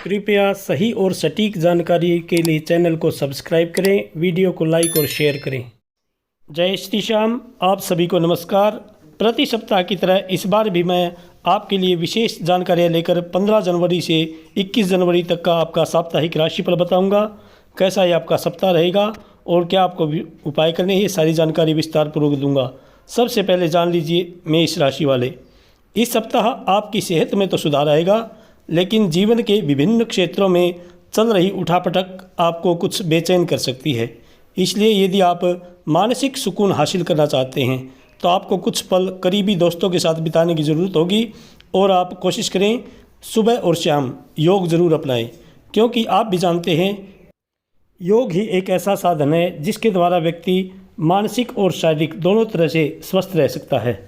कृपया सही और सटीक जानकारी के लिए चैनल को सब्सक्राइब करें, वीडियो को लाइक और शेयर करें। जय श्री श्याम। आप सभी को नमस्कार। प्रति सप्ताह की तरह इस बार भी मैं आपके लिए विशेष जानकारियाँ लेकर 15 जनवरी से 21 जनवरी तक का आपका साप्ताहिक राशिफल बताऊंगा। कैसा ये आपका सप्ताह रहेगा और क्या आपको उपाय करने हैं, ये सारी जानकारी विस्तार पूर्वक दूंगा। सबसे पहले जान लीजिए मेष राशि वाले, इस सप्ताह आपकी सेहत में तो सुधार आएगा, लेकिन जीवन के विभिन्न क्षेत्रों में चल रही उठापटक आपको कुछ बेचैन कर सकती है। इसलिए यदि आप मानसिक सुकून हासिल करना चाहते हैं तो आपको कुछ पल करीबी दोस्तों के साथ बिताने की ज़रूरत होगी और आप कोशिश करें सुबह और शाम योग ज़रूर अपनाएं, क्योंकि आप भी जानते हैं योग ही एक ऐसा साधन है जिसके द्वारा व्यक्ति मानसिक और शारीरिक दोनों तरह से स्वस्थ रह सकता है।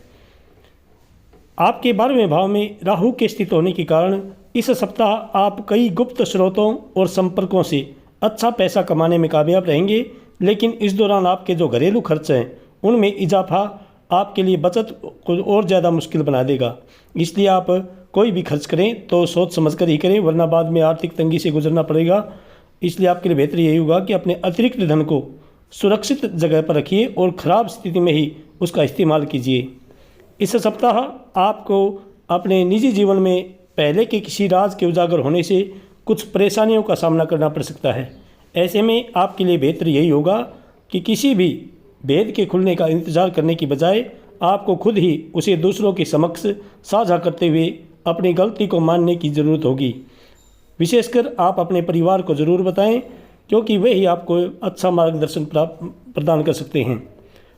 आपके 12वें भाव में राहु के स्थित होने के कारण इस सप्ताह आप कई गुप्त स्रोतों और संपर्कों से अच्छा पैसा कमाने में कामयाब रहेंगे, लेकिन इस दौरान आपके जो घरेलू खर्च हैं उनमें इजाफा आपके लिए बचत को और ज़्यादा मुश्किल बना देगा। इसलिए आप कोई भी खर्च करें तो सोच समझ कर ही करें, वरना बाद में आर्थिक तंगी से गुजरना पड़ेगा। इसलिए आपके लिए बेहतर यही होगा कि अपने अतिरिक्त धन को सुरक्षित जगह पर रखिए और ख़राब स्थिति में ही उसका इस्तेमाल कीजिए। इस सप्ताह आपको अपने निजी जीवन में पहले के किसी राज के उजागर होने से कुछ परेशानियों का सामना करना पड़ सकता है। ऐसे में आपके लिए बेहतर यही होगा कि किसी भी भेद के खुलने का इंतज़ार करने की बजाय आपको खुद ही उसे दूसरों के समक्ष साझा करते हुए अपनी गलती को मानने की ज़रूरत होगी। विशेषकर आप अपने परिवार को ज़रूर बताएं, क्योंकि वे ही आपको अच्छा मार्गदर्शन प्रदान कर सकते हैं।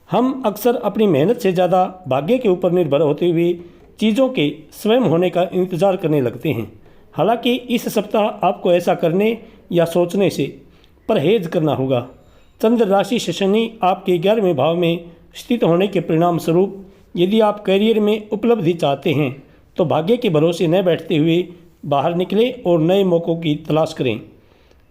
हम अक्सर अपनी मेहनत से ज़्यादा भाग्य के ऊपर निर्भर होते हुए चीज़ों के स्वयं होने का इंतज़ार करने लगते हैं। हालांकि इस सप्ताह आपको ऐसा करने या सोचने से परहेज करना होगा। चंद्र राशि से शनि आपके 11वें भाव में स्थित होने के परिणाम स्वरूप यदि आप करियर में उपलब्धि चाहते हैं तो भाग्य के भरोसे न बैठते हुए बाहर निकलें और नए मौक़ों की तलाश करें।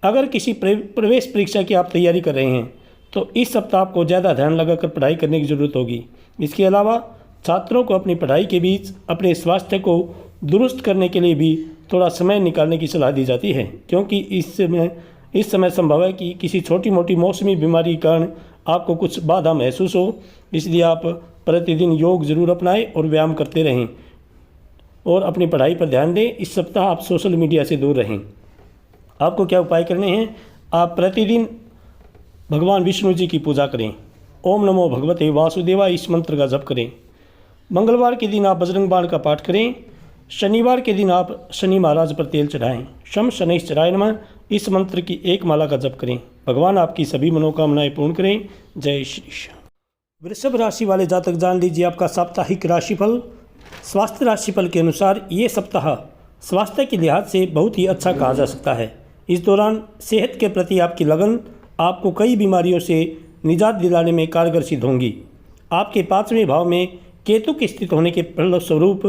अगर किसी प्रवेश परीक्षा की आप तैयारी कर रहे हैं तो इस सप्ताह आपको ज़्यादा ध्यान लगाकर पढ़ाई करने की ज़रूरत होगी। इसके अलावा छात्रों को अपनी पढ़ाई के बीच अपने स्वास्थ्य को दुरुस्त करने के लिए भी थोड़ा समय निकालने की सलाह दी जाती है, क्योंकि इस समय संभव है कि किसी छोटी मोटी मौसमी बीमारी के कारण आपको कुछ बाधा महसूस हो। इसलिए आप प्रतिदिन योग ज़रूर अपनाएं और व्यायाम करते रहें और अपनी पढ़ाई पर ध्यान दें। इस सप्ताह आप सोशल मीडिया से दूर रहें। आपको क्या उपाय करने हैं? आप प्रतिदिन भगवान विष्णु जी की पूजा करें। ओम नमो भगवते वासुदेवाय इस मंत्र का जप करें। मंगलवार के दिन आप बजरंग बाण का पाठ करें। शनिवार के दिन आप शनि महाराज पर तेल चढ़ाएं। शम शनैश्चराय नमः इस मंत्र की एक माला का जप करें। भगवान आपकी सभी मनोकामनाएं पूर्ण करें। जय श्री श्याम। वृषभ राशि वाले जातक जान लीजिए आपका साप्ताहिक राशिफल। स्वास्थ्य राशिफल के अनुसार ये सप्ताह स्वास्थ्य के लिहाज से बहुत ही अच्छा कहा जा सकता है। इस दौरान सेहत के प्रति आपकी लगन आपको कई बीमारियों से निजात दिलाने में कारगर सिद्ध होंगी। आपके 5वें भाव में केतु के स्थित होने के फलस्वरूप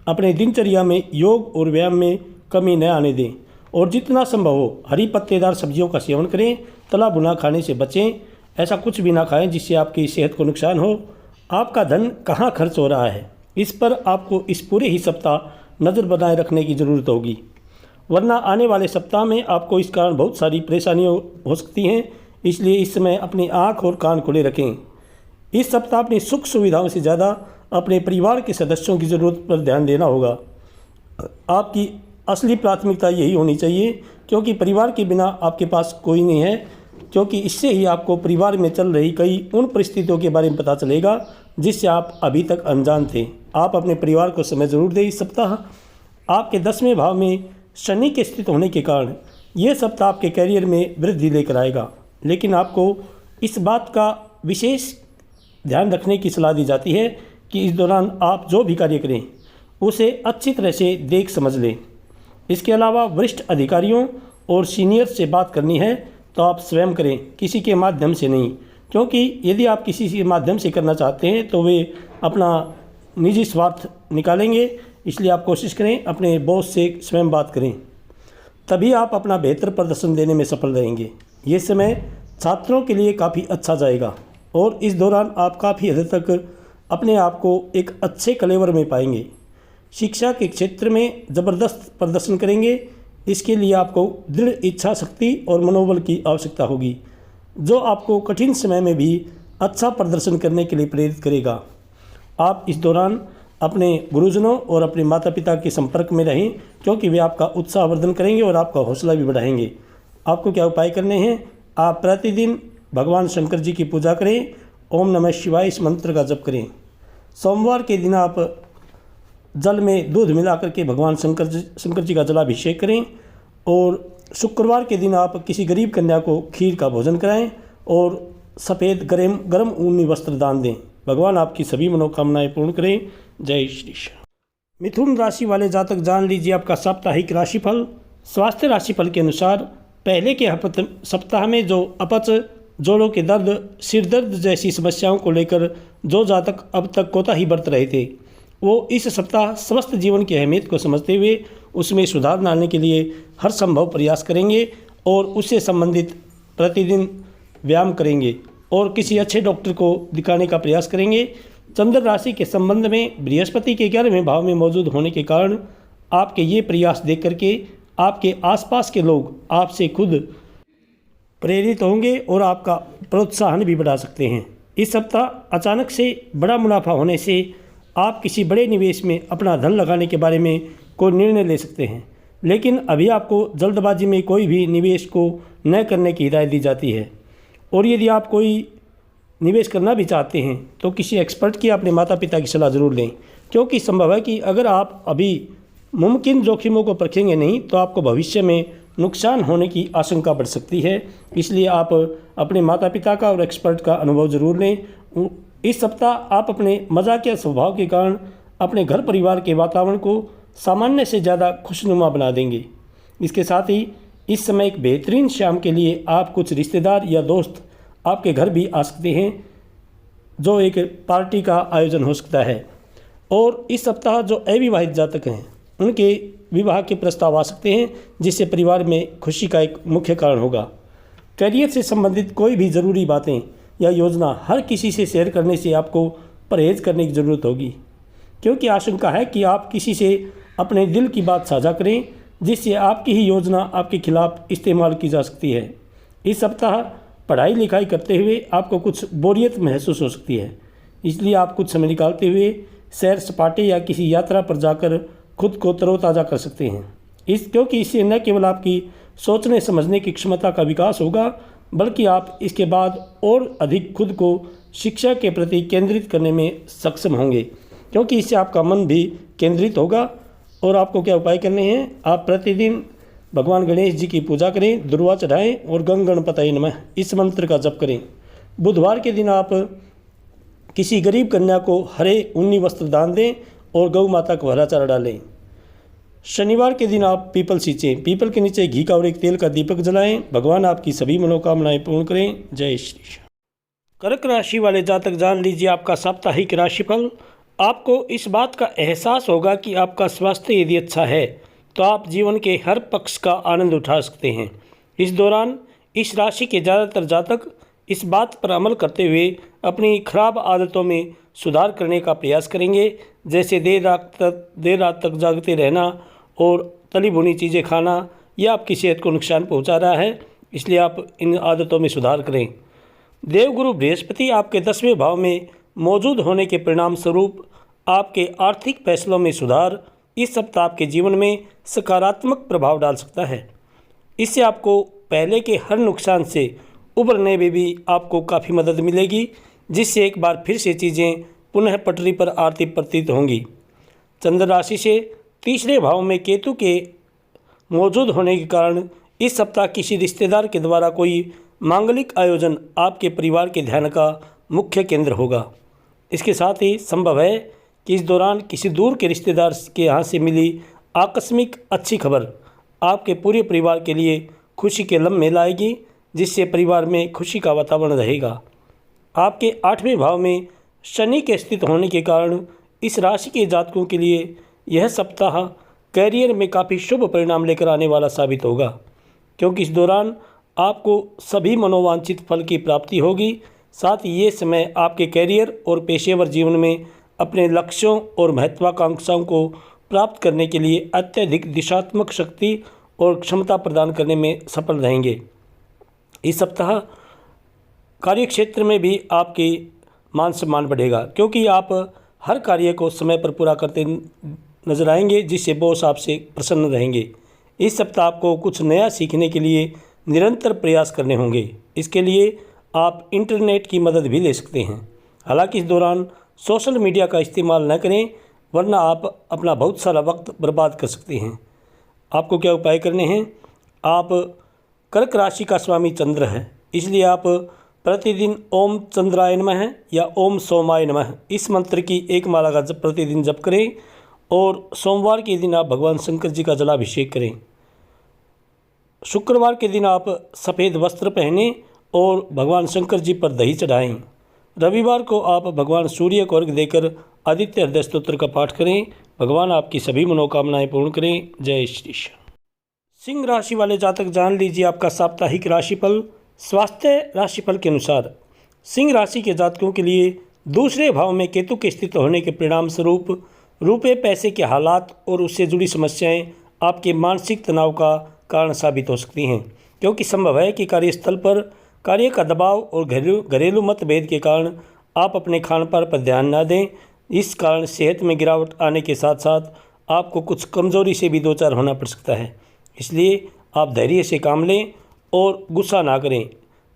अपने दिनचर्या में योग और व्यायाम में कमी न आने दें और जितना संभव हो हरी पत्तेदार सब्जियों का सेवन करें। तला भुना खाने से बचें। ऐसा कुछ भी ना खाएं जिससे आपकी सेहत को नुकसान हो। आपका धन कहाँ खर्च हो रहा है, इस पर आपको इस पूरे ही सप्ताह नज़र बनाए रखने की ज़रूरत होगी, वरना आने वाले सप्ताह में आपको इस कारण बहुत सारी परेशानियाँ हो सकती हैं। इसलिए इस समय अपनी आँख और कान खुले रखें। इस सप्ताह अपनी सुख सुविधाओं से ज़्यादा अपने परिवार के सदस्यों की ज़रूरत पर ध्यान देना होगा। आपकी असली प्राथमिकता यही होनी चाहिए, क्योंकि परिवार के बिना आपके पास कोई नहीं है, क्योंकि इससे ही आपको परिवार में चल रही कई उन परिस्थितियों के बारे में पता चलेगा जिससे आप अभी तक अनजान थे। आप अपने परिवार को समय ज़रूर दें। इस सप्ताह आपके 10वें भाव में शनि के स्थित होने के कारण ये सप्ताह आपके कैरियर में वृद्धि लेकर आएगा, लेकिन आपको इस बात का विशेष ध्यान रखने की सलाह दी जाती है कि इस दौरान आप जो भी कार्य करें उसे अच्छी तरह से देख समझ लें। इसके अलावा वरिष्ठ अधिकारियों और सीनियर से बात करनी है तो आप स्वयं करें, किसी के माध्यम से नहीं, क्योंकि यदि आप किसी के माध्यम से करना चाहते हैं तो वे अपना निजी स्वार्थ निकालेंगे। इसलिए आप कोशिश करें अपने बॉस से स्वयं बात करें, तभी आप अपना बेहतर प्रदर्शन देने में सफल रहेंगे। ये समय छात्रों के लिए काफ़ी अच्छा जाएगा और इस दौरान आप काफ़ी हद तक अपने आप को एक अच्छे कलेवर में पाएंगे। शिक्षा के क्षेत्र में ज़बरदस्त प्रदर्शन करेंगे। इसके लिए आपको दृढ़ इच्छा शक्ति और मनोबल की आवश्यकता होगी, जो आपको कठिन समय में भी अच्छा प्रदर्शन करने के लिए प्रेरित करेगा। आप इस दौरान अपने गुरुजनों और अपने माता पिता के संपर्क में रहें, क्योंकि वे आपका उत्साहवर्धन करेंगे और आपका हौसला भी बढ़ाएंगे। आपको क्या उपाय करने हैं? आप प्रतिदिन भगवान शंकर जी की पूजा करें, ओम नमः शिवाय इस मंत्र का जप करें। सोमवार के दिन आप जल में दूध मिला करके भगवान शंकर जी का जलाभिषेक करें, और शुक्रवार के दिन आप किसी गरीब कन्या को खीर का भोजन कराएं और सफ़ेद गर्म ऊनी वस्त्र दान दें। भगवान आपकी सभी मनोकामनाएं पूर्ण करें। जय श्री श्याम। मिथुन राशि वाले जातक जान लीजिए आपका साप्ताहिक राशिफल। स्वास्थ्य राशिफल के अनुसार पहले के सप्ताह में जो अपच, जोड़ों के दर्द, सिर दर्द जैसी समस्याओं को लेकर जो जातक अब तक कोताही बरत रहे थे, वो इस सप्ताह स्वस्थ जीवन की अहमियत को समझते हुए उसमें सुधार लाने के लिए हर संभव प्रयास करेंगे और उससे संबंधित प्रतिदिन व्यायाम करेंगे और किसी अच्छे डॉक्टर को दिखाने का प्रयास करेंगे। चंद्र राशि के संबंध में बृहस्पति के 11वें भाव में मौजूद होने के कारण आपके ये प्रयास देख करके आपके आसपास के लोग आपसे खुद प्रेरित होंगे और आपका प्रोत्साहन भी बढ़ा सकते हैं। इस सप्ताह अचानक से बड़ा मुनाफा होने से आप किसी बड़े निवेश में अपना धन लगाने के बारे में कोई निर्णय ले सकते हैं, लेकिन अभी आपको जल्दबाजी में कोई भी निवेश को न करने की हिदायत दी जाती है। और यदि आप कोई निवेश करना भी चाहते हैं तो किसी एक्सपर्ट की, अपने माता पिता की सलाह ज़रूर लें, क्योंकि संभव है कि अगर आप अभी मुमकिन जोखिमों को परखेंगे नहीं तो आपको भविष्य में नुकसान होने की आशंका बढ़ सकती है। इसलिए आप अपने माता पिता का और एक्सपर्ट का अनुभव ज़रूर लें। इस सप्ताह आप अपने मजाकिया स्वभाव के कारण अपने घर परिवार के वातावरण को सामान्य से ज़्यादा खुशनुमा बना देंगे। इसके साथ ही इस समय एक बेहतरीन शाम के लिए आप कुछ रिश्तेदार या दोस्त आपके घर भी आ सकते हैं, जो एक पार्टी का आयोजन हो सकता है। और इस सप्ताह जो अविवाहित जातक हैं उनके विवाह के प्रस्ताव आ सकते हैं, जिससे परिवार में खुशी का एक मुख्य कारण होगा। करियर से संबंधित कोई भी ज़रूरी बातें या योजना हर किसी से शेयर करने से आपको परहेज करने की ज़रूरत होगी, क्योंकि आशंका है कि आप किसी से अपने दिल की बात साझा करें, जिससे आपकी ही योजना आपके खिलाफ इस्तेमाल की जा सकती है। इस सप्ताह पढ़ाई लिखाई करते हुए आपको कुछ बोरियत महसूस हो सकती है, इसलिए आप कुछ समय निकालते हुए सैर सपाटे या किसी यात्रा पर जाकर खुद को तरोताज़ा कर सकते हैं। क्योंकि इससे न केवल आपकी सोचने समझने की क्षमता का विकास होगा, बल्कि आप इसके बाद और अधिक खुद को शिक्षा के प्रति केंद्रित करने में सक्षम होंगे, क्योंकि इससे आपका मन भी केंद्रित होगा। और आपको क्या उपाय करने हैं? आप प्रतिदिन भगवान गणेश जी की पूजा करें, दुर्वा चढ़ाएं और गंग गणपतये नमः इस मंत्र का जप करें। बुधवार के दिन आप किसी गरीब कन्या को हरे ऊनी वस्त्र दान दें और गौ माता को हरा चारा डालें। शनिवार के दिन आप पीपल सींचें, पीपल के नीचे घी का और एक तेल का दीपक जलाएं। भगवान आपकी सभी मनोकामनाएं पूर्ण करें। जय श्री श्याम। कर्क राशि वाले जातक जान लीजिए आपका साप्ताहिक राशिफल। आपको इस बात का एहसास होगा कि आपका स्वास्थ्य यदि अच्छा है तो आप जीवन के हर पक्ष का आनंद उठा सकते हैं। इस दौरान इस राशि के ज़्यादातर जातक इस बात पर अमल करते हुए अपनी खराब आदतों में सुधार करने का प्रयास करेंगे, जैसे देर रात तक जागते रहना और तली भुनी चीज़ें खाना। यह आपकी सेहत को नुकसान पहुंचा रहा है, इसलिए आप इन आदतों में सुधार करें। देवगुरु बृहस्पति आपके 10वें भाव में मौजूद होने के परिणाम स्वरूप आपके आर्थिक फैसलों में सुधार इस सप्ताह आपके जीवन में सकारात्मक प्रभाव डाल सकता है। इससे आपको पहले के हर नुकसान से उभरने में भी आपको काफ़ी मदद मिलेगी, जिससे एक बार फिर से चीज़ें पुनः पटरी पर आती प्रतीत होंगी। चंद्र राशि से तीसरे भाव में केतु के मौजूद होने के कारण इस सप्ताह किसी रिश्तेदार के द्वारा कोई मांगलिक आयोजन आपके परिवार के ध्यान का मुख्य केंद्र होगा। इसके साथ ही संभव है कि इस दौरान किसी दूर के रिश्तेदार के यहाँ से मिली आकस्मिक अच्छी खबर आपके पूरे परिवार के लिए खुशी के लम्हे लाएगी, जिससे परिवार में खुशी का वातावरण रहेगा। आपके 8वें भाव में शनि के स्थित होने के कारण इस राशि के जातकों के लिए यह सप्ताह कैरियर में काफ़ी शुभ परिणाम लेकर आने वाला साबित होगा, क्योंकि इस दौरान आपको सभी मनोवांछित फल की प्राप्ति होगी। साथ ही ये समय आपके कैरियर और पेशेवर जीवन में अपने लक्ष्यों और महत्वाकांक्षाओं को प्राप्त करने के लिए अत्यधिक दिशात्मक शक्ति और क्षमता प्रदान करने में सफल रहेंगे। इस सप्ताह कार्यक्षेत्र में भी आपकी मान सम्मान बढ़ेगा, क्योंकि आप हर कार्य को समय पर पूरा करते नजर आएंगे, जिससे बॉस आपसे प्रसन्न रहेंगे। इस सप्ताह आपको कुछ नया सीखने के लिए निरंतर प्रयास करने होंगे। इसके लिए आप इंटरनेट की मदद भी ले सकते हैं। हालांकि इस दौरान सोशल मीडिया का इस्तेमाल न करें, वरना आप अपना बहुत सारा वक्त बर्बाद कर सकते हैं। आपको क्या उपाय करने हैं? आप कर्क राशि का स्वामी चंद्र है, इसलिए आप प्रतिदिन ओम चंद्राय नमः या ओम सोमाय नमः इस मंत्र की एक माला का प्रतिदिन जप करें और सोमवार के दिन आप भगवान शंकर जी का जलाभिषेक करें। शुक्रवार के दिन आप सफ़ेद वस्त्र पहनें और भगवान शंकर जी पर दही चढ़ाएं। रविवार को आप भगवान सूर्य को अर्घ्य देकर आदित्य हृदय स्तोत्र का पाठ करें। भगवान आपकी सभी मनोकामनाएं पूर्ण करें। जय श्री कृष्ण। सिंह राशि वाले जातक जान लीजिए आपका साप्ताहिक राशिफल। स्वास्थ्य राशिफल के अनुसार सिंह राशि के जातकों के लिए दूसरे भाव में केतु के स्थित होने के परिणाम स्वरूप रुपये पैसे के हालात और उससे जुड़ी समस्याएं आपके मानसिक तनाव का कारण साबित हो सकती हैं, क्योंकि संभव है कि कार्यस्थल पर कार्य का दबाव और घरेलू मतभेद के कारण आप अपने खान पान पर ध्यान न दें। इस कारण सेहत में गिरावट आने के साथ साथ आपको कुछ कमजोरी से भी दो चार होना पड़ सकता है। इसलिए आप धैर्य से काम लें और गुस्सा ना करें।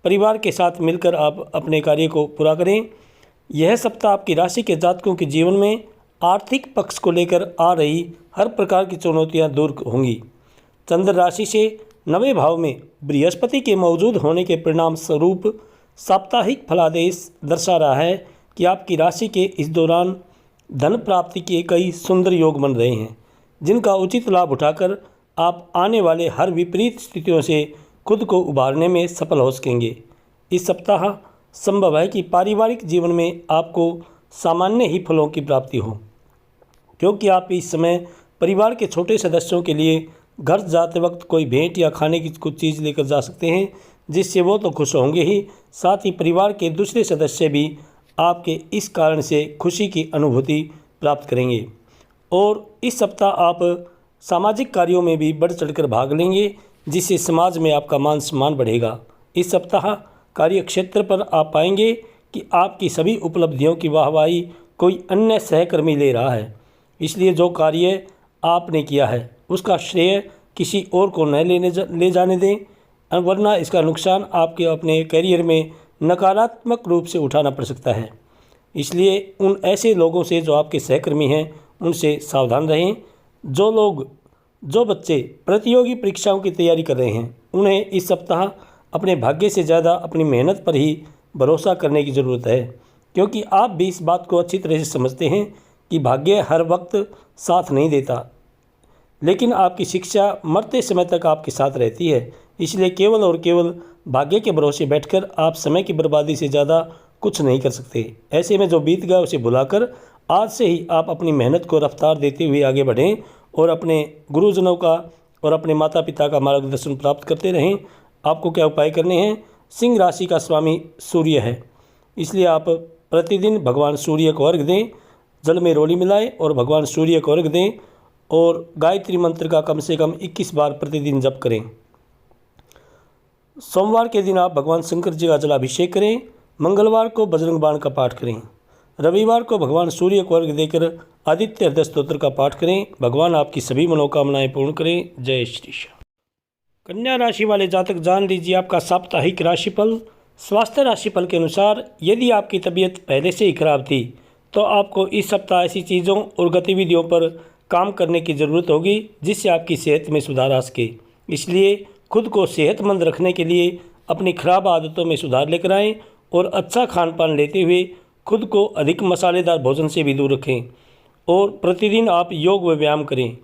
परिवार के साथ मिलकर आप अपने कार्य को पूरा करें। यह सप्ताह आपकी राशि के जातकों के जीवन में आर्थिक पक्ष को लेकर आ रही हर प्रकार की चुनौतियां दूर होंगी। चंद्र राशि से 9वें भाव में बृहस्पति के मौजूद होने के परिणाम स्वरूप साप्ताहिक फलादेश दर्शा रहा है कि आपकी राशि के इस दौरान धन प्राप्ति के कई सुंदर योग बन रहे हैं, जिनका उचित लाभ उठाकर आप आने वाले हर विपरीत स्थितियों से खुद को उभारने में सफल हो सकेंगे। इस सप्ताह संभव है कि पारिवारिक जीवन में आपको सामान्य ही फलों की प्राप्ति हो, क्योंकि आप इस समय परिवार के छोटे सदस्यों के लिए घर जाते वक्त कोई भेंट या खाने की कुछ चीज़ लेकर जा सकते हैं, जिससे वो तो खुश होंगे ही, साथ ही परिवार के दूसरे सदस्य भी आपके इस कारण से खुशी की अनुभूति प्राप्त करेंगे। और इस सप्ताह आप सामाजिक कार्यों में भी बढ़ चढ़कर भाग लेंगे, जिससे समाज में आपका मान सम्मान बढ़ेगा। इस सप्ताह कार्य क्षेत्र पर आप पाएंगे कि आपकी सभी उपलब्धियों की वाहवाही कोई अन्य सहकर्मी ले रहा है, इसलिए जो कार्य आपने किया है उसका श्रेय किसी और को न ले जाने दें, वरना इसका नुकसान आपके अपने करियर में नकारात्मक रूप से उठाना पड़ सकता है। इसलिए उन ऐसे लोगों से जो आपके सहकर्मी हैं उनसे सावधान रहें। जो बच्चे प्रतियोगी परीक्षाओं की तैयारी कर रहे हैं, उन्हें इस सप्ताह अपने भाग्य से ज़्यादा अपनी मेहनत पर ही भरोसा करने की ज़रूरत है, क्योंकि आप भी इस बात को अच्छी तरह से समझते हैं कि भाग्य हर वक्त साथ नहीं देता, लेकिन आपकी शिक्षा मरते समय तक आपके साथ रहती है। इसलिए केवल और केवल भाग्य के भरोसे बैठकर आप समय की बर्बादी से ज़्यादा कुछ नहीं कर सकते। ऐसे में जो बीत गया उसे भुलाकर आज से ही आप अपनी मेहनत को रफ्तार देते हुए आगे बढ़ें और अपने गुरुजनों का और अपने माता पिता का मार्गदर्शन प्राप्त करते रहें। आपको क्या उपाय करने हैं? सिंह राशि का स्वामी सूर्य है, इसलिए आप प्रतिदिन भगवान सूर्य को अर्घ्य दें, जल में रोली मिलाएं और भगवान सूर्य को अर्घ्य दें और गायत्री मंत्र का कम से कम 21 बार प्रतिदिन जप करें। सोमवार के दिन आप भगवान शंकर जी का जलाभिषेक करें। मंगलवार को बजरंग बाण का पाठ करें। रविवार को भगवान सूर्य को अर्घ्य देकर आदित्य हृदय स्तोत्र का पाठ करें। भगवान आपकी सभी मनोकामनाएं पूर्ण करें। जय श्री कृष्ण। कन्या राशि वाले जातक जान लीजिए आपका साप्ताहिक राशिफल। स्वास्थ्य राशिफल के अनुसार यदि आपकी तबीयत पहले से ही खराब थी तो आपको इस सप्ताह ऐसी चीज़ों और गतिविधियों पर काम करने की ज़रूरत होगी जिससे आपकी सेहत में सुधार आ सके। इसलिए खुद को सेहतमंद रखने के लिए अपनी खराब आदतों में सुधार लेकर आएँ और अच्छा खान पान लेते हुए खुद को अधिक मसालेदार भोजन से भी दूर रखें और प्रतिदिन आप योग व व्यायाम करें।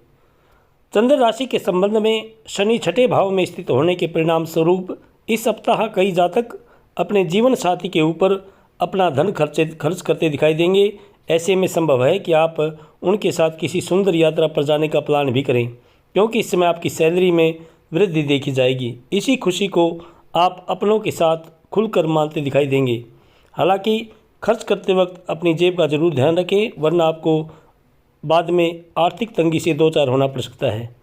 चंद्र राशि के संबंध में शनि छठे भाव में स्थित होने के परिणाम स्वरूप इस सप्ताह कई जातक अपने जीवन साथी के ऊपर अपना धन खर्च करते दिखाई देंगे। ऐसे में संभव है कि आप उनके साथ किसी सुंदर यात्रा पर जाने का प्लान भी करें, क्योंकि इस समय आपकी सैलरी में वृद्धि देखी जाएगी। इसी खुशी को आप अपनों के साथ खुलकर मानते दिखाई देंगे। हालांकि खर्च करते वक्त अपनी जेब का जरूर ध्यान रखें, वरना आपको बाद में आर्थिक तंगी से दो चार होना पड़ सकता है।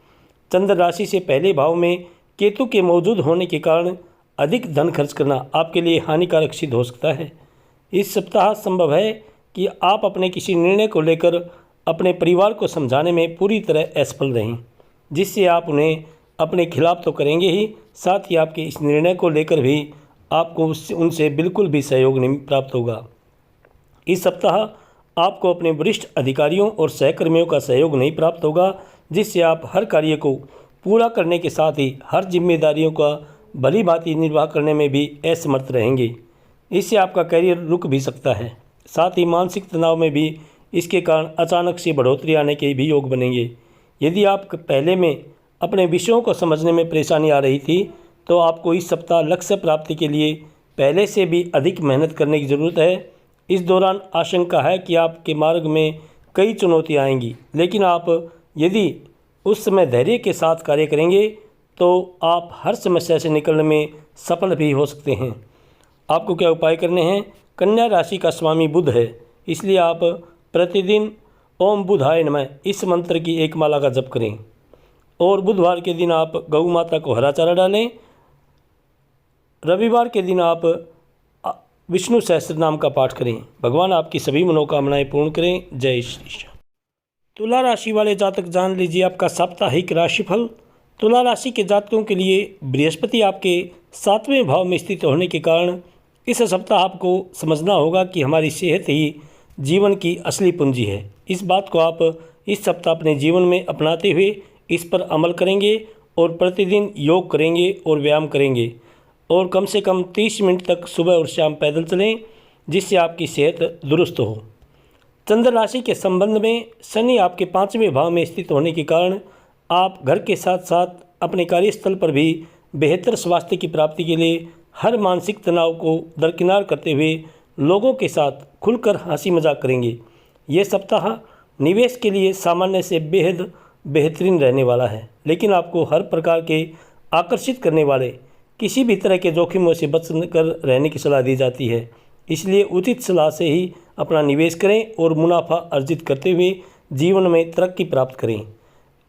चंद्र राशि से पहले भाव में केतु के मौजूद होने के कारण अधिक धन खर्च करना आपके लिए हानिकारक सिद्ध हो सकता है। इस सप्ताह संभव है कि आप अपने किसी निर्णय को लेकर अपने परिवार को समझाने में पूरी तरह असफल रहें, जिससे आप उन्हें अपने खिलाफ तो करेंगे ही, साथ ही आपके इस निर्णय को लेकर भी आपको उनसे बिल्कुल भी सहयोग नहीं प्राप्त होगा। इस सप्ताह आपको अपने वरिष्ठ अधिकारियों और सहकर्मियों का सहयोग नहीं प्राप्त होगा, जिससे आप हर कार्य को पूरा करने के साथ ही हर जिम्मेदारियों का भली भांति निर्वाह करने में भी असमर्थ रहेंगे। इससे आपका करियर रुक भी सकता है। साथ ही मानसिक तनाव में भी इसके कारण अचानक से बढ़ोतरी आने के भी योग बनेंगे। यदि आप पहले में अपने विषयों को समझने में परेशानी आ रही थी, तो आपको इस सप्ताह लक्ष्य प्राप्ति के लिए पहले से भी अधिक मेहनत करने की ज़रूरत है। इस दौरान आशंका है कि आपके मार्ग में कई चुनौतियाँ आएंगी, लेकिन आप यदि उस समय धैर्य के साथ कार्य करेंगे तो आप हर समस्या से निकलने में सफल भी हो सकते हैं। आपको क्या उपाय करने हैं? कन्या राशि का स्वामी बुध है, इसलिए आप प्रतिदिन ओम बुधाय नमः इस मंत्र की एक माला का जप करें और बुधवार के दिन आप गौ माता को हरा चारा डालें। रविवार के दिन आप विष्णु सहस्त्र नाम का पाठ करें। भगवान आपकी सभी मनोकामनाएं पूर्ण करें। जय श्री श्याम। तुला राशि वाले जातक जान लीजिए आपका साप्ताहिक राशिफल। तुला राशि के जातकों के लिए बृहस्पति आपके 7वें भाव में स्थित होने के कारण इस सप्ताह आपको समझना होगा कि हमारी सेहत ही जीवन की असली पूंजी है। इस बात को आप इस सप्ताह अपने जीवन में अपनाते हुए इस पर अमल करेंगे और प्रतिदिन योग करेंगे और व्यायाम करेंगे और कम से कम 30 मिनट तक सुबह और शाम पैदल चलें, जिससे आपकी सेहत दुरुस्त हो। चंद्र राशि के संबंध में शनि आपके 5वें भाव में स्थित होने के कारण आप घर के साथ साथ अपने कार्यस्थल पर भी बेहतर स्वास्थ्य की प्राप्ति के लिए हर मानसिक तनाव को दरकिनार करते हुए लोगों के साथ खुलकर हंसी मजाक करेंगे। ये सप्ताह निवेश के लिए सामान्य से बेहद बेहतरीन रहने वाला है, लेकिन आपको हर प्रकार के आकर्षित करने वाले किसी भी तरह के जोखिमों से बच कर रहने की सलाह दी जाती है। इसलिए उचित सलाह से ही अपना निवेश करें और मुनाफा अर्जित करते हुए जीवन में तरक्की प्राप्त करें।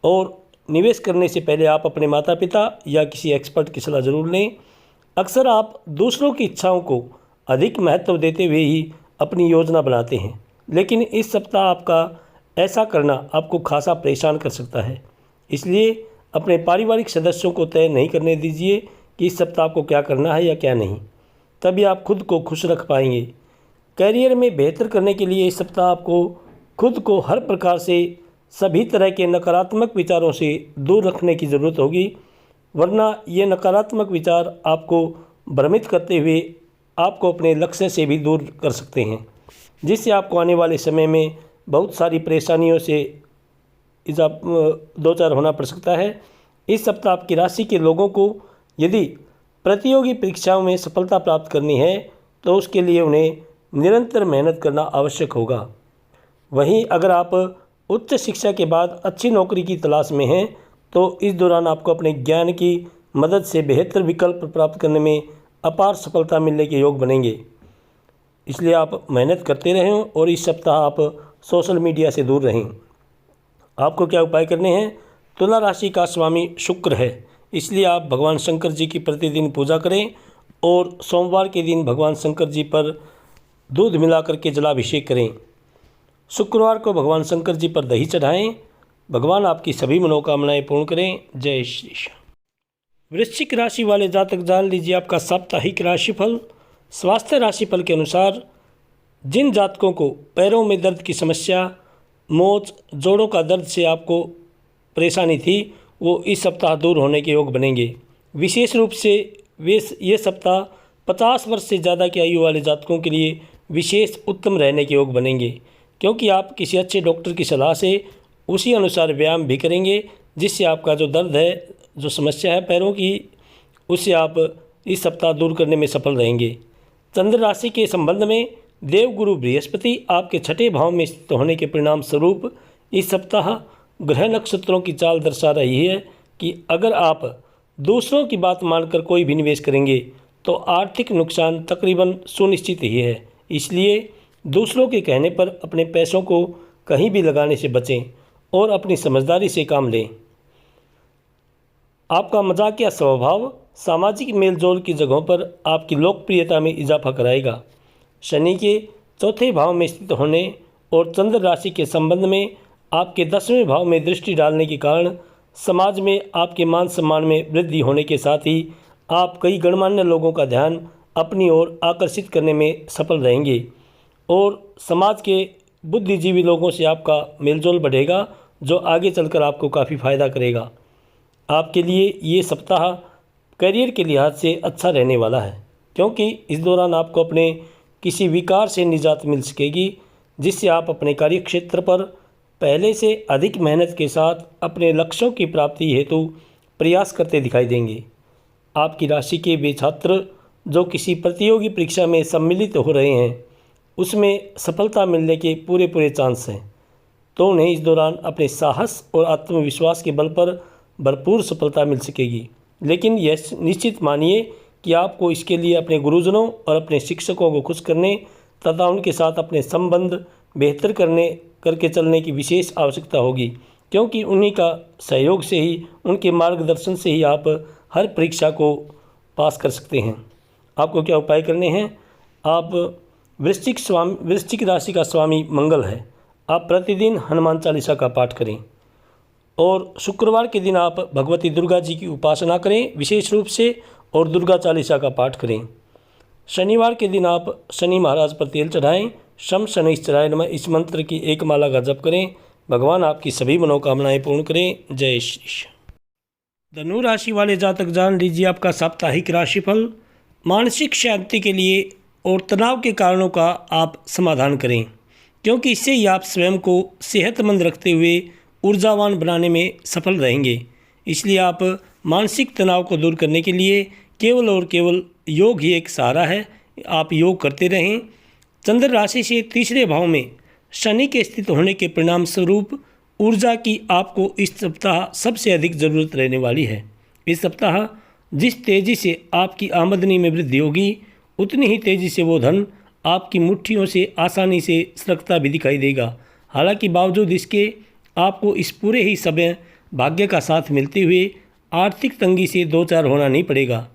और निवेश करने से पहले आप अपने माता पिता या किसी एक्सपर्ट की सलाह जरूर लें। अक्सर आप दूसरों की इच्छाओं को अधिक महत्व देते हुए ही अपनी योजना बनाते हैं, लेकिन इस सप्ताह आपका ऐसा करना आपको खासा परेशान कर सकता है। इसलिए अपने पारिवारिक सदस्यों को तय नहीं करने दीजिए कि इस सप्ताह आपको क्या करना है या क्या नहीं, तभी आप खुद को खुश रख पाएंगे। करियर में बेहतर करने के लिए इस सप्ताह आपको खुद को हर प्रकार से सभी तरह के नकारात्मक विचारों से दूर रखने की ज़रूरत होगी, वरना ये नकारात्मक विचार आपको भ्रमित करते हुए आपको अपने लक्ष्य से भी दूर कर सकते हैं, जिससे आपको आने वाले समय में बहुत सारी परेशानियों से दो चार होना पड़ सकता है। इस सप्ताह आपकी राशि के लोगों को यदि प्रतियोगी परीक्षाओं में सफलता प्राप्त करनी है तो उसके लिए उन्हें निरंतर मेहनत करना आवश्यक होगा। वहीं अगर आप उच्च शिक्षा के बाद अच्छी नौकरी की तलाश में हैं तो इस दौरान आपको अपने ज्ञान की मदद से बेहतर विकल्प प्राप्त करने में अपार सफलता मिलने के योग बनेंगे। इसलिए आप मेहनत करते रहें और इस सप्ताह आप सोशल मीडिया से दूर रहें। आपको क्या उपाय करने हैं? तुला राशि का स्वामी शुक्र है, इसलिए आप भगवान शंकर जी की प्रतिदिन पूजा करें और सोमवार के दिन भगवान शंकर जी पर दूध मिलाकर के जलाभिषेक करें। शुक्रवार को भगवान शंकर जी पर दही चढ़ाएं। भगवान आपकी सभी मनोकामनाएं पूर्ण करें। जय श्री श्याम। वृश्चिक राशि वाले जातक जान लीजिए आपका साप्ताहिक राशिफल। स्वास्थ्य राशिफल के अनुसार जिन जातकों को पैरों में दर्द की समस्या, मोच, जोड़ों का दर्द से आपको परेशानी थी, वो इस सप्ताह दूर होने के योग बनेंगे। विशेष रूप से ये सप्ताह 50 वर्ष से ज़्यादा की आयु वाले जातकों के लिए विशेष उत्तम रहने के योग बनेंगे, क्योंकि आप किसी अच्छे डॉक्टर की सलाह से उसी अनुसार व्यायाम भी करेंगे, जिससे आपका जो दर्द है, जो समस्या है पैरों की, उससे आप इस सप्ताह दूर करने में सफल रहेंगे। चंद्र राशि के संबंध में देवगुरु बृहस्पति आपके 6ठे भाव में स्थित होने के परिणाम स्वरूप इस सप्ताह ग्रह नक्षत्रों की चाल दर्शा रही है कि अगर आप दूसरों की बात मानकर कोई भी निवेश करेंगे तो आर्थिक नुकसान तकरीबन सुनिश्चित ही है। इसलिए दूसरों के कहने पर अपने पैसों को कहीं भी लगाने से बचें और अपनी समझदारी से काम लें। आपका मजाकिया स्वभाव सामाजिक मेलजोल की जगहों पर आपकी लोकप्रियता में इजाफा कराएगा। शनि के चौथे भाव में स्थित होने और चंद्र राशि के संबंध में आपके 10वें भाव में दृष्टि डालने के कारण समाज में आपके मान सम्मान में वृद्धि होने के साथ ही आप कई गणमान्य लोगों का ध्यान अपनी ओर आकर्षित करने में सफल रहेंगे और समाज के बुद्धिजीवी लोगों से आपका मेलजोल बढ़ेगा, जो आगे चलकर आपको काफ़ी फ़ायदा करेगा। आपके लिए ये सप्ताह करियर के लिहाज से अच्छा रहने वाला है, क्योंकि इस दौरान आपको अपने किसी विकार से निजात मिल सकेगी, जिससे आप अपने कार्यक्षेत्र पर पहले से अधिक मेहनत के साथ अपने लक्ष्यों की प्राप्ति हेतु प्रयास करते दिखाई देंगे। आपकी राशि के वे छात्र जो किसी प्रतियोगी परीक्षा में सम्मिलित हो रहे हैं, उसमें सफलता मिलने के पूरे चांस हैं, तो उन्हें इस दौरान अपने साहस और आत्मविश्वास के बल पर भरपूर सफलता मिल सकेगी। लेकिन यह निश्चित मानिए कि आपको इसके लिए अपने गुरुजनों और अपने शिक्षकों को खुश करने तथा उनके साथ अपने संबंध बेहतर करके चलने की विशेष आवश्यकता होगी, क्योंकि उन्हीं का सहयोग से ही, उनके मार्गदर्शन से ही आप हर परीक्षा को पास कर सकते हैं। आपको क्या उपाय करने हैं? आप वृश्चिक राशि का स्वामी मंगल है, आप प्रतिदिन हनुमान चालीसा का पाठ करें और शुक्रवार के दिन आप भगवती दुर्गा जी की उपासना करें विशेष रूप से, और दुर्गा चालीसा का पाठ करें। शनिवार के दिन आप शनि महाराज पर तेल चढ़ाएं, शम शनैश्चराय नमः इस मंत्र की एक माला का जप करें। भगवान आपकी सभी मनोकामनाएं पूर्ण करें। जय श्री। धनु राशि वाले जातक जान लीजिए आपका साप्ताहिक राशिफल। मानसिक शांति के लिए और तनाव के कारणों का आप समाधान करें, क्योंकि इससे ही आप स्वयं को सेहतमंद रखते हुए ऊर्जावान बनाने में सफल रहेंगे। इसलिए आप मानसिक तनाव को दूर करने के लिए केवल और केवल योग ही एक सहारा है। आप योग करते रहें। चंद्र राशि से तीसरे भाव में शनि के स्थित होने के परिणाम स्वरूप ऊर्जा की आपको इस सप्ताह सबसे अधिक ज़रूरत रहने वाली है। इस सप्ताह जिस तेज़ी से आपकी आमदनी में वृद्धि होगी, उतनी ही तेज़ी से वो धन आपकी मुट्ठियों से आसानी से सरकता भी दिखाई देगा। हालांकि बावजूद इसके आपको इस पूरे ही समय भाग्य का साथ मिलते हुए आर्थिक तंगी से दो चार होना नहीं पड़ेगा।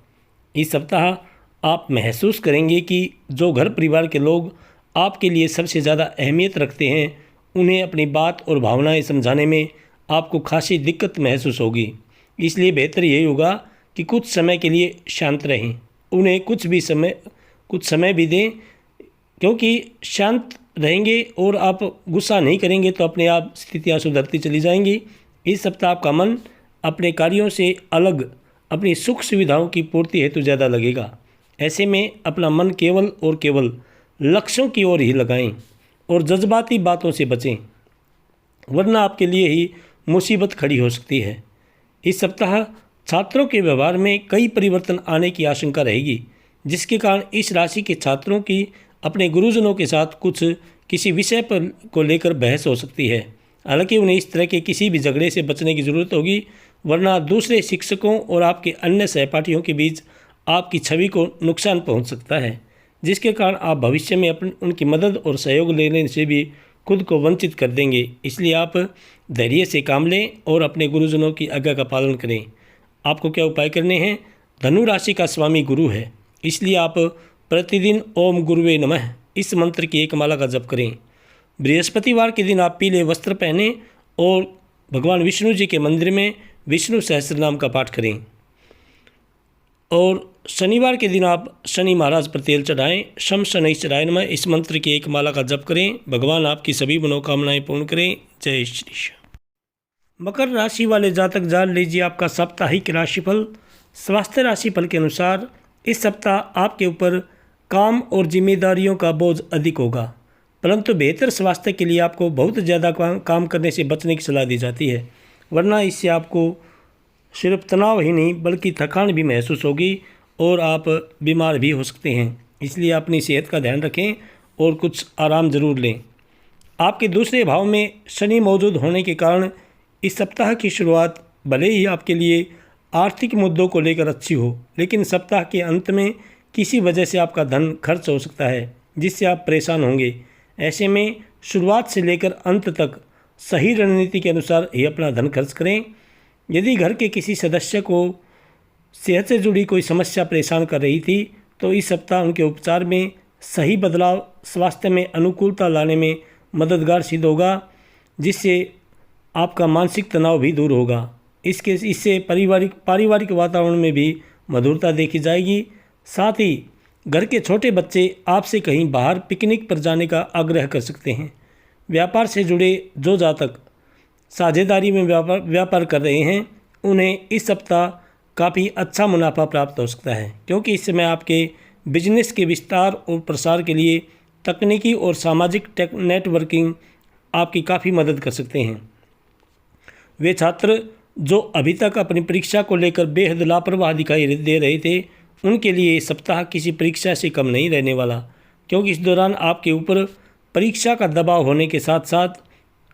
इस सप्ताह आप महसूस करेंगे कि जो घर परिवार के लोग आपके लिए सबसे ज़्यादा अहमियत रखते हैं, उन्हें अपनी बात और भावनाएं समझाने में आपको खासी दिक्कत महसूस होगी। इसलिए बेहतर यही होगा कि कुछ समय के लिए शांत रहें, उन्हें कुछ समय भी दें, क्योंकि शांत रहेंगे और आप गुस्सा नहीं करेंगे तो अपने आप स्थितियाँ सुधरती चली जाएंगी। इस सप्ताह आपका मन अपने कार्यों से अलग अपनी सुख सुविधाओं की पूर्ति हेतु ज़्यादा लगेगा। ऐसे में अपना मन केवल और केवल लक्ष्यों की ओर ही लगाएं और जज्बाती बातों से बचें, वरना आपके लिए ही मुसीबत खड़ी हो सकती है। इस सप्ताह छात्रों के व्यवहार में कई परिवर्तन आने की आशंका रहेगी, जिसके कारण इस राशि के छात्रों की अपने गुरुजनों के साथ किसी विषय पर को लेकर बहस हो सकती है। हालांकि उन्हें इस तरह के किसी भी झगड़े से बचने की ज़रूरत होगी, वरना दूसरे शिक्षकों और आपके अन्य सहपाठियों के बीच आपकी छवि को नुकसान पहुंच सकता है, जिसके कारण आप भविष्य में उनकी मदद और सहयोग लेने से भी खुद को वंचित कर देंगे। इसलिए आप धैर्य से काम लें और अपने गुरुजनों की आज्ञा का पालन करें। आपको क्या उपाय करने हैं? धनु राशि का स्वामी गुरु है, इसलिए आप प्रतिदिन ओम गुरुवे नमः इस मंत्र की एक माला का जप करें। बृहस्पतिवार के दिन आप पीले वस्त्र पहनें और भगवान विष्णु जी के मंदिर में विष्णु सहस्त्रनाम का पाठ करें। और शनिवार के दिन आप शनि महाराज पर तेल चढ़ाएं, शम शनैश्चराय नमः इस मंत्र की एक माला का जप करें। भगवान आपकी सभी मनोकामनाएं पूर्ण करें। जय श्री कृष्ण। मकर राशि वाले जातक जान लीजिए आपका साप्ताहिक राशिफल। स्वास्थ्य राशिफल के अनुसार इस सप्ताह आपके ऊपर काम और जिम्मेदारियों का बोझ अधिक होगा, परंतु बेहतर स्वास्थ्य के लिए आपको बहुत ज़्यादा काम करने से बचने की सलाह दी जाती है, वरना इससे आपको सिर्फ तनाव ही नहीं बल्कि थकान भी महसूस होगी और आप बीमार भी हो सकते हैं। इसलिए अपनी सेहत का ध्यान रखें और कुछ आराम ज़रूर लें। आपके दूसरे भाव में शनि मौजूद होने के कारण इस सप्ताह की शुरुआत भले ही आपके लिए आर्थिक मुद्दों को लेकर अच्छी हो, लेकिन सप्ताह के अंत में किसी वजह से आपका धन खर्च हो सकता है, जिससे आप परेशान होंगे। ऐसे में शुरुआत से लेकर अंत तक सही रणनीति के अनुसार ही अपना धन खर्च करें। यदि घर के किसी सदस्य को सेहत से जुड़ी कोई समस्या परेशान कर रही थी तो इस सप्ताह उनके उपचार में सही बदलाव स्वास्थ्य में अनुकूलता लाने में मददगार सिद्ध होगा, जिससे आपका मानसिक तनाव भी दूर होगा। इससे पारिवारिक वातावरण में भी मधुरता देखी जाएगी। साथ ही घर के छोटे बच्चे आपसे कहीं बाहर पिकनिक पर जाने का आग्रह कर सकते हैं। व्यापार से जुड़े जो जातक साझेदारी में व्यापार कर रहे हैं उन्हें इस सप्ताह काफ़ी अच्छा मुनाफा प्राप्त हो सकता है, क्योंकि इस समय आपके बिजनेस के विस्तार और प्रसार के लिए तकनीकी और सामाजिक नेटवर्किंग आपकी काफ़ी मदद कर सकते हैं। वे छात्र जो अभी तक अपनी परीक्षा को लेकर बेहद लापरवाह दिखाई दे रहे थे, उनके लिए ये सप्ताह किसी परीक्षा से कम नहीं रहने वाला, क्योंकि इस दौरान आपके ऊपर परीक्षा का दबाव होने के साथ साथ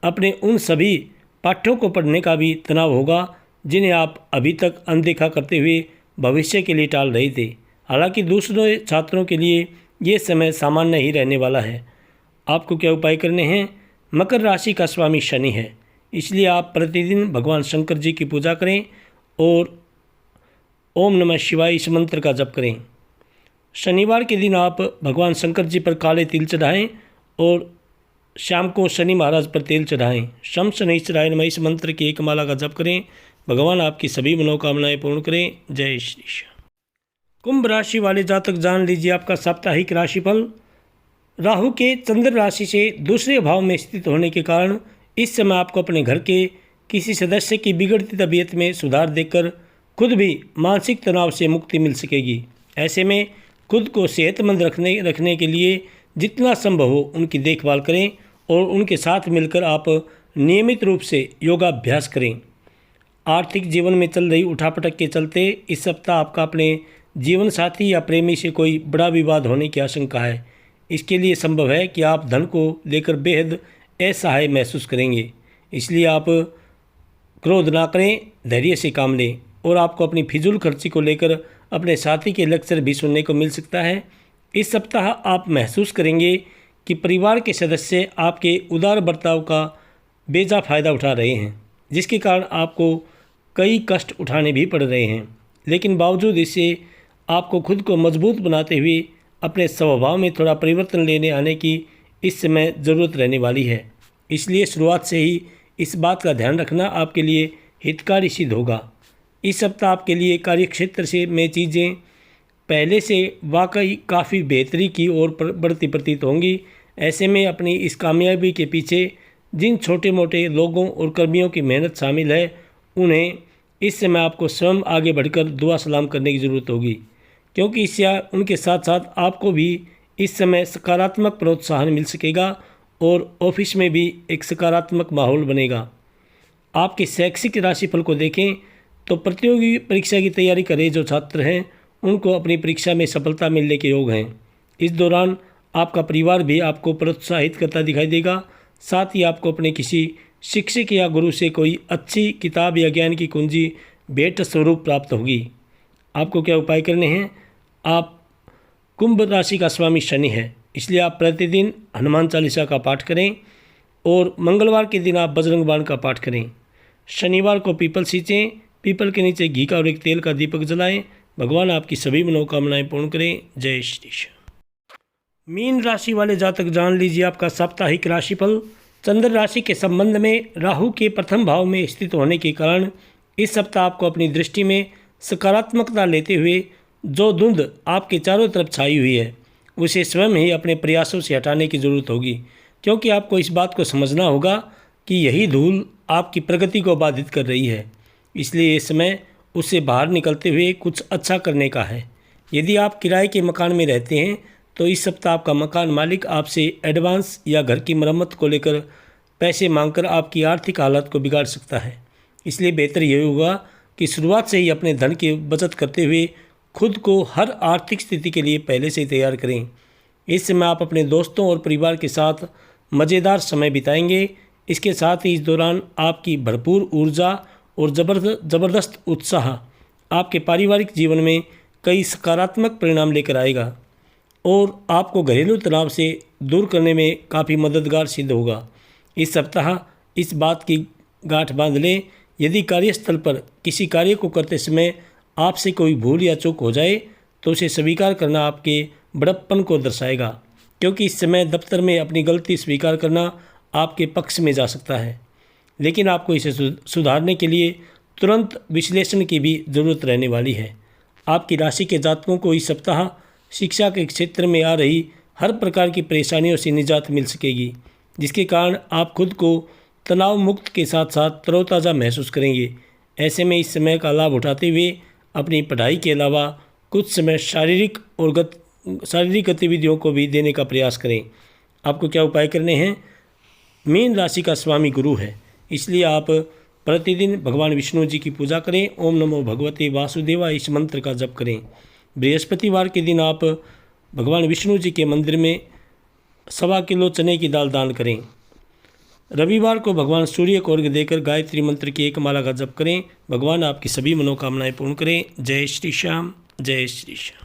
अपने उन सभी पाठ्यों को पढ़ने का भी तनाव होगा जिन्हें आप अभी तक अनदेखा करते हुए भविष्य के लिए टाल रहे थे। हालांकि दूसरे छात्रों के लिए ये समय सामान्य ही रहने वाला है। आपको क्या उपाय करने हैं? मकर राशि का स्वामी शनि है, इसलिए आप प्रतिदिन भगवान शंकर जी की पूजा करें और ओम नमः शिवाय इस मंत्र का जप करें। शनिवार के दिन आप भगवान शंकर जी पर काले तिल चढ़ाएं और शाम को शनि महाराज पर तेल चढ़ाएं। शम शनिश्चराय नमः इस मंत्र की एक माला का जप करें। भगवान आपकी सभी मनोकामनाएं पूर्ण करें। जय श्री श्याम। कुंभ राशि वाले जातक जान लीजिए आपका साप्ताहिक राशिफल। राहु के चंद्र राशि से दूसरे भाव में स्थित होने के कारण इस समय आपको अपने घर के किसी सदस्य की बिगड़ती तबीयत में सुधार देखकर खुद भी मानसिक तनाव से मुक्ति मिल सकेगी। ऐसे में खुद को सेहतमंद रखने के लिए जितना संभव हो उनकी देखभाल करें और उनके साथ मिलकर आप नियमित रूप से योगाभ्यास करें। आर्थिक जीवन में चल रही उठापटक के चलते इस सप्ताह आपका अपने जीवन साथी या प्रेमी से कोई बड़ा विवाद होने की आशंका है। इसके लिए संभव है कि आप धन को लेकर बेहद असहाय महसूस करेंगे, इसलिए आप क्रोध ना करें, धैर्य से काम लें और आपको अपनी फिजूल खर्ची को लेकर अपने साथी के लेक्चर भी सुनने को मिल सकता है। इस सप्ताह आप महसूस करेंगे कि परिवार के सदस्य आपके उदार बर्ताव का बेजा फ़ायदा उठा रहे हैं, जिसके कारण आपको कई कष्ट उठाने भी पड़ रहे हैं, लेकिन बावजूद इससे आपको खुद को मजबूत बनाते हुए अपने स्वभाव में थोड़ा परिवर्तन लेने आने की इस समय ज़रूरत रहने वाली है। इसलिए शुरुआत से ही इस बात का ध्यान रखना आपके लिए हितकारी सिद्ध होगा। इस सप्ताह आपके लिए कार्यक्षेत्र से में चीज़ें पहले से वाकई काफ़ी बेहतरी की ओर बढ़ती प्रतीत होंगी। ऐसे में अपनी इस कामयाबी के पीछे जिन छोटे मोटे लोगों और कर्मियों की मेहनत शामिल है, उन्हें इस समय आपको स्वयं आगे बढ़कर दुआ सलाम करने की ज़रूरत होगी, क्योंकि इससे उनके साथ साथ आपको भी इस समय सकारात्मक प्रोत्साहन मिल सकेगा और ऑफिस में भी एक सकारात्मक माहौल बनेगा। आपके शैक्षिक राशिफल को देखें तो प्रतियोगी परीक्षा की तैयारी कर रहे जो छात्र हैं उनको अपनी परीक्षा में सफलता मिलने के योग हैं। इस दौरान आपका परिवार भी आपको प्रोत्साहित करता दिखाई देगा। साथ ही आपको अपने किसी शिक्षक या गुरु से कोई अच्छी किताब या ज्ञान की कुंजी भेंट स्वरूप प्राप्त होगी। आपको क्या उपाय करने हैं? आप कुंभ राशि का स्वामी शनि है, इसलिए आप प्रतिदिन हनुमान चालीसा का पाठ करें और मंगलवार के दिन आप बजरंग बाण का पाठ करें। शनिवार को पीपल सींचें, पीपल के नीचे घी का और एक तेल का दीपक जलाएं। भगवान आपकी सभी मनोकामनाएं पूर्ण करें। जय श्री श्याम। मीन राशि वाले जातक जान लीजिए आपका साप्ताहिक राशिफल। चंद्र राशि के संबंध में राहु के प्रथम भाव में स्थित होने के कारण इस सप्ताह आपको अपनी दृष्टि में सकारात्मकता लेते हुए जो धुंध आपके चारों तरफ छाई हुई है उसे स्वयं ही अपने प्रयासों से हटाने की ज़रूरत होगी, क्योंकि आपको इस बात को समझना होगा कि यही धूल आपकी प्रगति को बाधित कर रही है। इसलिए इस समय उससे बाहर निकलते हुए कुछ अच्छा करने का है। यदि आप किराए के मकान में रहते हैं तो इस सप्ताह आपका मकान मालिक आपसे एडवांस या घर की मरम्मत को लेकर पैसे मांगकर आपकी आर्थिक हालत को बिगाड़ सकता है। इसलिए बेहतर यही होगा कि शुरुआत से ही अपने धन की बचत करते हुए खुद को हर आर्थिक स्थिति के लिए पहले से ही तैयार करें। इस समय आप अपने दोस्तों और परिवार के साथ मज़ेदार समय बिताएंगे। इसके साथ ही इस दौरान आपकी भरपूर ऊर्जा और ज़बरदस्त उत्साह आपके पारिवारिक जीवन में कई सकारात्मक परिणाम लेकर आएगा और आपको घरेलू तनाव से दूर करने में काफ़ी मददगार सिद्ध होगा। इस सप्ताह इस बात की गांठ बांध लें यदि कार्यस्थल पर किसी कार्य को करते समय आपसे कोई भूल या चूक हो जाए तो उसे स्वीकार करना आपके बड़प्पन को दर्शाएगा, क्योंकि इस समय दफ्तर में अपनी गलती स्वीकार करना आपके पक्ष में जा सकता है। लेकिन आपको इसे सुधारने के लिए तुरंत विश्लेषण की भी ज़रूरत रहने वाली है। आपकी राशि के जातकों को इस सप्ताह शिक्षा के क्षेत्र में आ रही हर प्रकार की परेशानियों से निजात मिल सकेगी, जिसके कारण आप खुद को तनाव मुक्त के साथ साथ तरोताज़ा महसूस करेंगे। ऐसे में इस समय का लाभ उठाते हुए अपनी पढ़ाई के अलावा कुछ समय शारीरिक गतिविधियों को भी देने का प्रयास करें। आपको क्या उपाय करने हैं? मीन राशि का स्वामी गुरु है, इसलिए आप प्रतिदिन भगवान विष्णु जी की पूजा करें। ओम नमो भगवते वासुदेवाय इस मंत्र का जप करें। बृहस्पतिवार के दिन आप भगवान विष्णु जी के मंदिर में 1.25 किलो चने की दाल दान करें। रविवार को भगवान सूर्य को अर्घ्य देकर गायत्री मंत्र की 1 माला का जप करें। भगवान आपकी सभी मनोकामनाएं पूर्ण करें। जय श्री श्याम, जय श्री श्याम।